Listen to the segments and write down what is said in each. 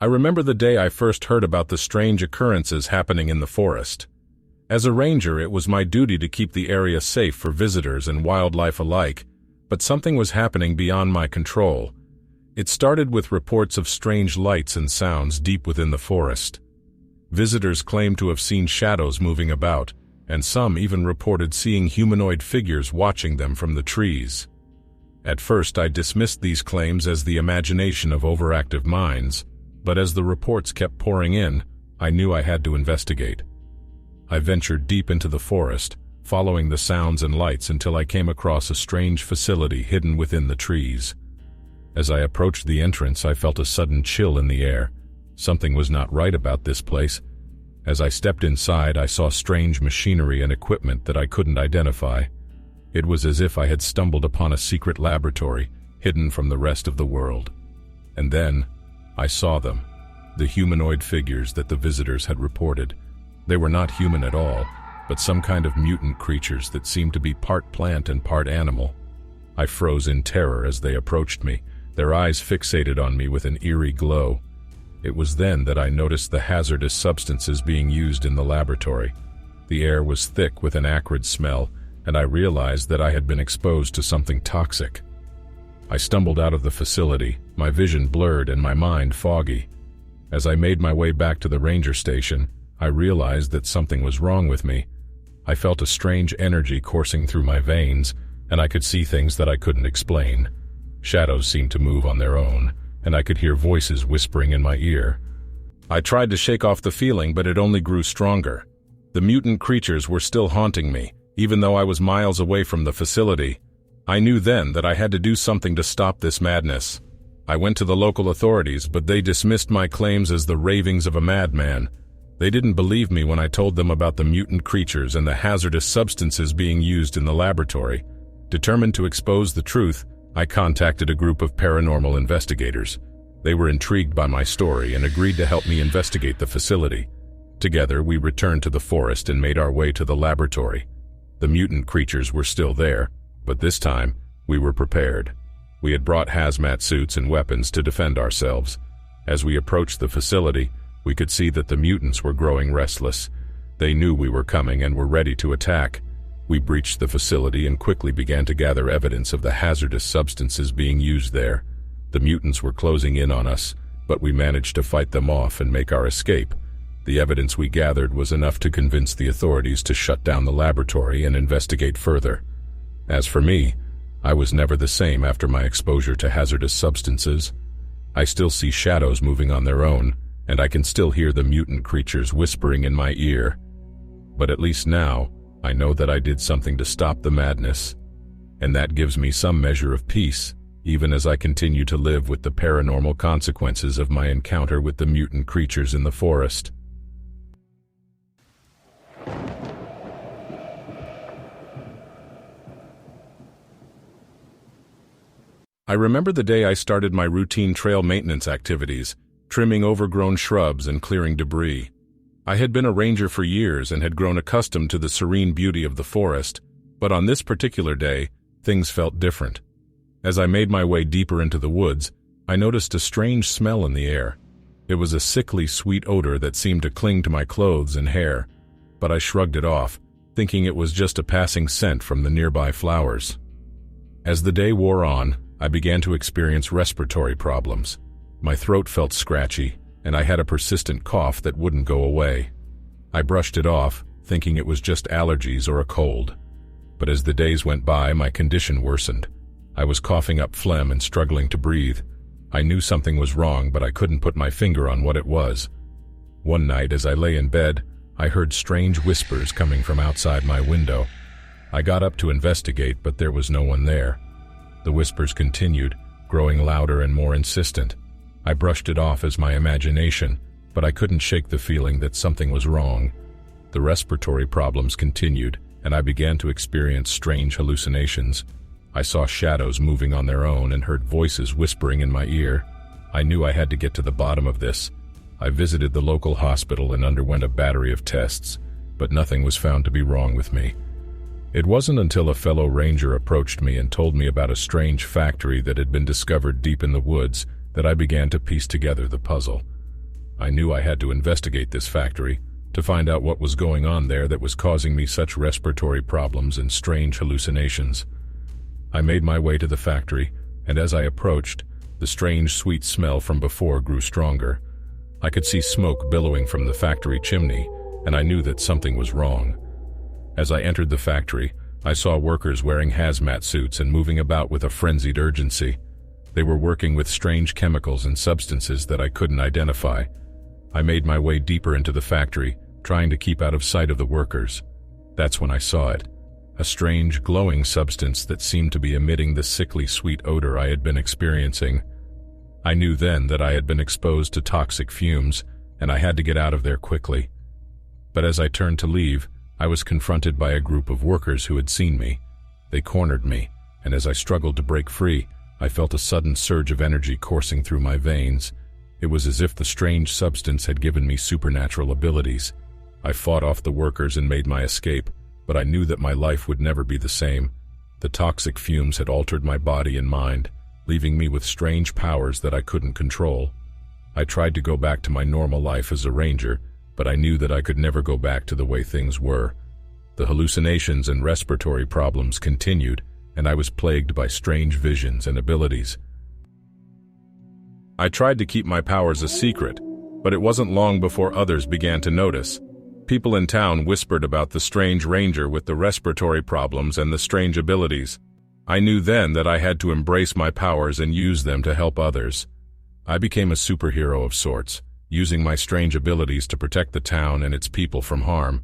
remember the day I first heard about the strange occurrences happening in the forest. As a ranger, it was my duty to keep the area safe for visitors and wildlife alike, but something was happening beyond my control. It started with reports of strange lights and sounds deep within the forest. Visitors claimed to have seen shadows moving about, and some even reported seeing humanoid figures watching them from the trees. At first, I dismissed these claims as the imagination of overactive minds, but as the reports kept pouring in, I knew I had to investigate. I ventured deep into the forest, following the sounds and lights until I came across a strange facility hidden within the trees. As I approached the entrance, I felt a sudden chill in the air. Something was not right about this place. As I stepped inside, I saw strange machinery and equipment that I couldn't identify. It was as if I had stumbled upon a secret laboratory, hidden from the rest of the world. And then, I saw them, the humanoid figures that the visitors had reported. They were not human at all, but some kind of mutant creatures that seemed to be part plant and part animal. I froze in terror as they approached me, their eyes fixated on me with an eerie glow. It was then that I noticed the hazardous substances being used in the laboratory. The air was thick with an acrid smell, and I realized that I had been exposed to something toxic. I stumbled out of the facility, my vision blurred and my mind foggy. As I made my way back to the ranger station, I realized that something was wrong with me. I felt a strange energy coursing through my veins, and I could see things that I couldn't explain. Shadows seemed to move on their own, and I could hear voices whispering in my ear. I tried to shake off the feeling, but it only grew stronger. The mutant creatures were still haunting me, even though I was miles away from the facility. I knew then that I had to do something to stop this madness. I went to the local authorities, but they dismissed my claims as the ravings of a madman. They didn't believe me when I told them about the mutant creatures and the hazardous substances being used in the laboratory. Determined to expose the truth, I contacted a group of paranormal investigators. They were intrigued by my story and agreed to help me investigate the facility. Together, we returned to the forest and made our way to the laboratory. The mutant creatures were still there, but this time, we were prepared. We had brought hazmat suits and weapons to defend ourselves. As we approached the facility, we could see that the mutants were growing restless. They knew we were coming and were ready to attack. We breached the facility and quickly began to gather evidence of the hazardous substances being used there. The mutants were closing in on us, but we managed to fight them off and make our escape. The evidence we gathered was enough to convince the authorities to shut down the laboratory and investigate further. As for me, I was never the same after my exposure to hazardous substances. I still see shadows moving on their own, and I can still hear the mutant creatures whispering in my ear. But at least now, I know that I did something to stop the madness, and that gives me some measure of peace, even as I continue to live with the paranormal consequences of my encounter with the mutant creatures in the forest. I remember the day I started my routine trail maintenance activities, trimming overgrown shrubs and clearing debris. I had been a ranger for years and had grown accustomed to the serene beauty of the forest, but on this particular day, things felt different. As I made my way deeper into the woods, I noticed a strange smell in the air. It was a sickly sweet odor that seemed to cling to my clothes and hair, but I shrugged it off, thinking it was just a passing scent from the nearby flowers. As the day wore on, I began to experience respiratory problems. My throat felt scratchy, and I had a persistent cough that wouldn't go away. I brushed it off, thinking it was just allergies or a cold. But as the days went by, my condition worsened. I was coughing up phlegm and struggling to breathe. I knew something was wrong, but I couldn't put my finger on what it was. One night, as I lay in bed, I heard strange whispers coming from outside my window. I got up to investigate, but there was no one there. The whispers continued, growing louder and more insistent. I brushed it off as my imagination, but I couldn't shake the feeling that something was wrong. The respiratory problems continued, and I began to experience strange hallucinations. I saw shadows moving on their own and heard voices whispering in my ear. I knew I had to get to the bottom of this. I visited the local hospital and underwent a battery of tests, but nothing was found to be wrong with me. It wasn't until a fellow ranger approached me and told me about a strange factory that had been discovered deep in the woods that I began to piece together the puzzle. I knew I had to investigate this factory to find out what was going on there that was causing me such respiratory problems and strange hallucinations. I made my way to the factory, and as I approached, the strange sweet smell from before grew stronger. I could see smoke billowing from the factory chimney, and I knew that something was wrong. As I entered the factory, I saw workers wearing hazmat suits and moving about with a frenzied urgency. They were working with strange chemicals and substances that I couldn't identify. I made my way deeper into the factory, trying to keep out of sight of the workers. That's when I saw it. A strange, glowing substance that seemed to be emitting the sickly sweet odor I had been experiencing. I knew then that I had been exposed to toxic fumes, and I had to get out of there quickly. But as I turned to leave, I was confronted by a group of workers who had seen me. They cornered me, and as I struggled to break free, I felt a sudden surge of energy coursing through my veins. It was as if the strange substance had given me supernatural abilities. I fought off the workers and made my escape, but I knew that my life would never be the same. The toxic fumes had altered my body and mind, leaving me with strange powers that I couldn't control. I tried to go back to my normal life as a ranger, but I knew that I could never go back to the way things were. The hallucinations and respiratory problems continued, and I was plagued by strange visions and abilities. I tried to keep my powers a secret, but it wasn't long before others began to notice. People in town whispered about the strange ranger with the respiratory problems and the strange abilities. I knew then that I had to embrace my powers and use them to help others. I became a superhero of sorts, using my strange abilities to protect the town and its people from harm.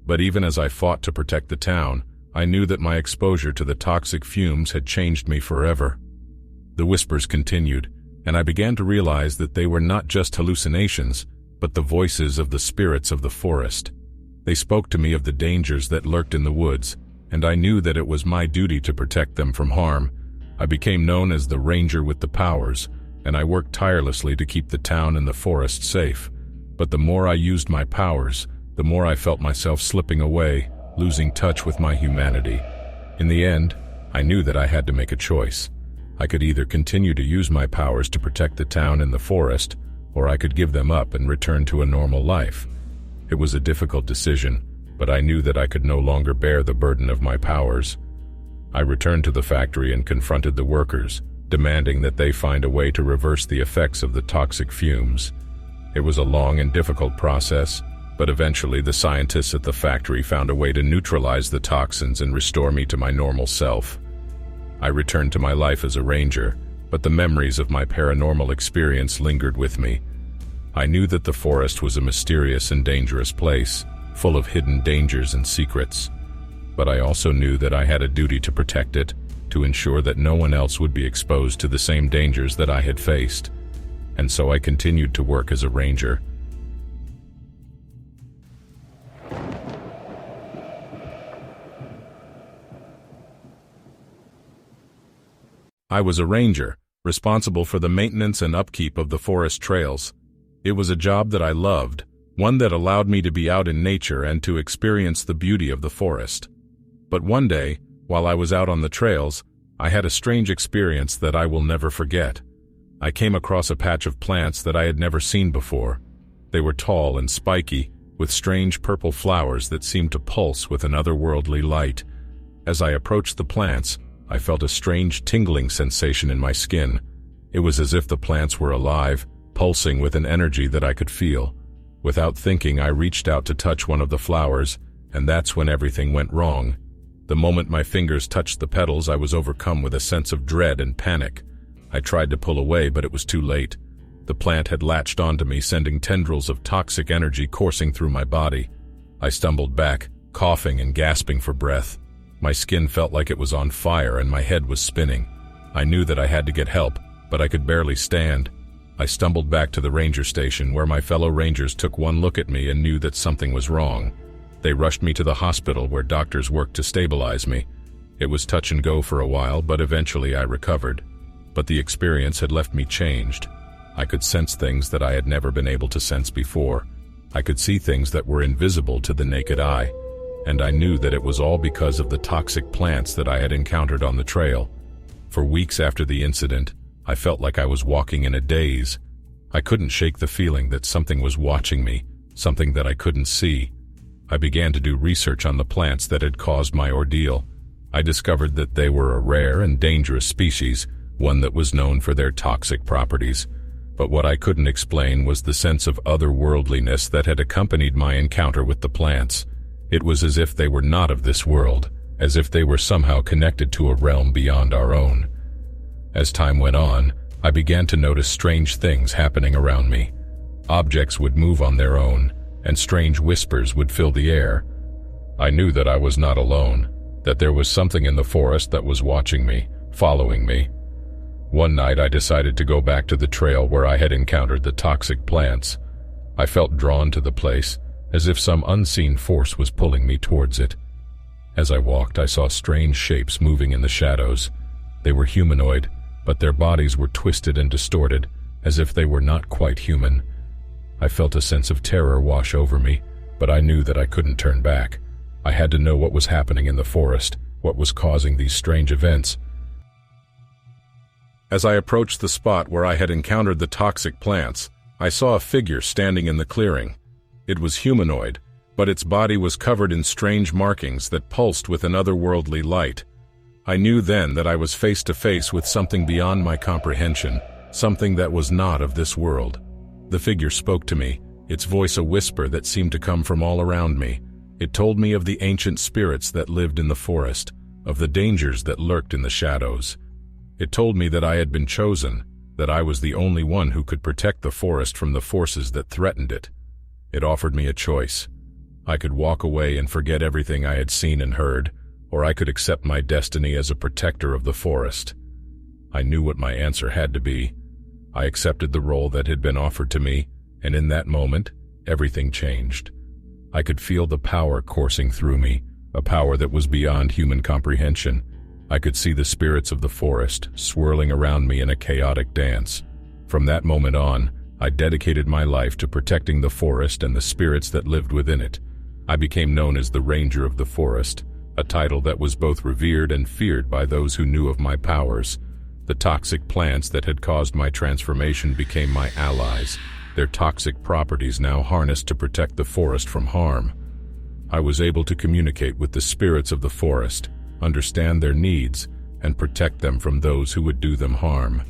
But even as I fought to protect the town, I knew that my exposure to the toxic fumes had changed me forever. The whispers continued, and I began to realize that they were not just hallucinations, but the voices of the spirits of the forest. They spoke to me of the dangers that lurked in the woods, and I knew that it was my duty to protect them from harm. I became known as the Ranger with the Powers, and I worked tirelessly to keep the town and the forest safe. But the more I used my powers, the more I felt myself slipping away, losing touch with my humanity. In the end, I knew that I had to make a choice. I could either continue to use my powers to protect the town and the forest, or I could give them up and return to a normal life. It was a difficult decision, but I knew that I could no longer bear the burden of my powers. I returned to the factory and confronted the workers, demanding that they find a way to reverse the effects of the toxic fumes. It was a long and difficult process, but eventually the scientists at the factory found a way to neutralize the toxins and restore me to my normal self. I returned to my life as a ranger, but the memories of my paranormal experience lingered with me. I knew that the forest was a mysterious and dangerous place, full of hidden dangers and secrets. But I also knew that I had a duty to protect it, to ensure that no one else would be exposed to the same dangers that I had faced. And so I continued to work as a ranger. I was a ranger, responsible for the maintenance and upkeep of the forest trails. It was a job that I loved, one that allowed me to be out in nature and to experience the beauty of the forest. But one day, while I was out on the trails, I had a strange experience that I will never forget. I came across a patch of plants that I had never seen before. They were tall and spiky, with strange purple flowers that seemed to pulse with an otherworldly light. As I approached the plants, I felt a strange tingling sensation in my skin. It was as if the plants were alive, pulsing with an energy that I could feel. Without thinking, I reached out to touch one of the flowers, and that's when everything went wrong. The moment my fingers touched the petals, I was overcome with a sense of dread and panic. I tried to pull away, but it was too late. The plant had latched onto me, sending tendrils of toxic energy coursing through my body. I stumbled back, coughing and gasping for breath. My skin felt like it was on fire and my head was spinning. I knew that I had to get help, but I could barely stand. I stumbled back to the ranger station, where my fellow rangers took one look at me and knew that something was wrong. They rushed me to the hospital, where doctors worked to stabilize me. It was touch and go for a while, but eventually I recovered. But the experience had left me changed. I could sense things that I had never been able to sense before. I could see things that were invisible to the naked eye. And I knew that it was all because of the toxic plants that I had encountered on the trail. For weeks after the incident, I felt like I was walking in a daze. I couldn't shake the feeling that something was watching me, something that I couldn't see. I began to do research on the plants that had caused my ordeal. I discovered that they were a rare and dangerous species, one that was known for their toxic properties. But what I couldn't explain was the sense of otherworldliness that had accompanied my encounter with the plants. It was as if they were not of this world, as if they were somehow connected to a realm beyond our own. As time went on, I began to notice strange things happening around me. Objects would move on their own, and strange whispers would fill the air. I knew that I was not alone, that there was something in the forest that was watching me, following me. One night I decided to go back to the trail where I had encountered the toxic plants. I felt drawn to the place, as if some unseen force was pulling me towards it. As I walked, I saw strange shapes moving in the shadows. They were humanoid, but their bodies were twisted and distorted, as if they were not quite human. I felt a sense of terror wash over me, but I knew that I couldn't turn back. I had to know what was happening in the forest, what was causing these strange events. As I approached the spot where I had encountered the toxic plants, I saw a figure standing in the clearing. It was humanoid, but its body was covered in strange markings that pulsed with an otherworldly light. I knew then that I was face to face with something beyond my comprehension, something that was not of this world. The figure spoke to me, its voice a whisper that seemed to come from all around me. It told me of the ancient spirits that lived in the forest, of the dangers that lurked in the shadows. It told me that I had been chosen, that I was the only one who could protect the forest from the forces that threatened it. It offered me a choice. I could walk away and forget everything I had seen and heard, or I could accept my destiny as a protector of the forest. I knew what my answer had to be. I accepted the role that had been offered to me, and in that moment, everything changed. I could feel the power coursing through me, a power that was beyond human comprehension. I could see the spirits of the forest swirling around me in a chaotic dance. From that moment on, I dedicated my life to protecting the forest and the spirits that lived within it. I became known as the Ranger of the Forest, a title that was both revered and feared by those who knew of my powers. The toxic plants that had caused my transformation became my allies, their toxic properties now harnessed to protect the forest from harm. I was able to communicate with the spirits of the forest, understand their needs, and protect them from those who would do them harm.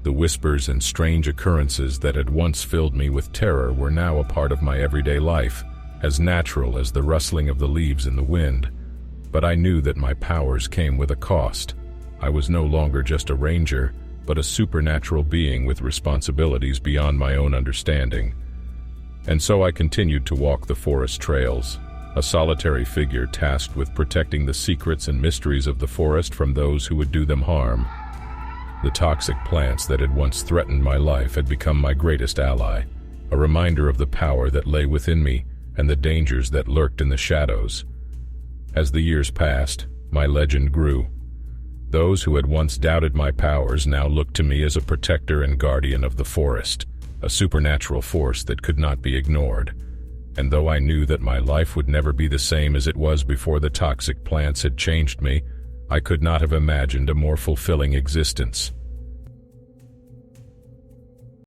The whispers and strange occurrences that had once filled me with terror were now a part of my everyday life, as natural as the rustling of the leaves in the wind. But I knew that my powers came with a cost. I was no longer just a ranger, but a supernatural being with responsibilities beyond my own understanding. And so I continued to walk the forest trails, a solitary figure tasked with protecting the secrets and mysteries of the forest from those who would do them harm. The toxic plants that had once threatened my life had become my greatest ally, a reminder of the power that lay within me and the dangers that lurked in the shadows. As the years passed, my legend grew. Those who had once doubted my powers now looked to me as a protector and guardian of the forest, a supernatural force that could not be ignored. And though I knew that my life would never be the same as it was before the toxic plants had changed me, I could not have imagined a more fulfilling existence.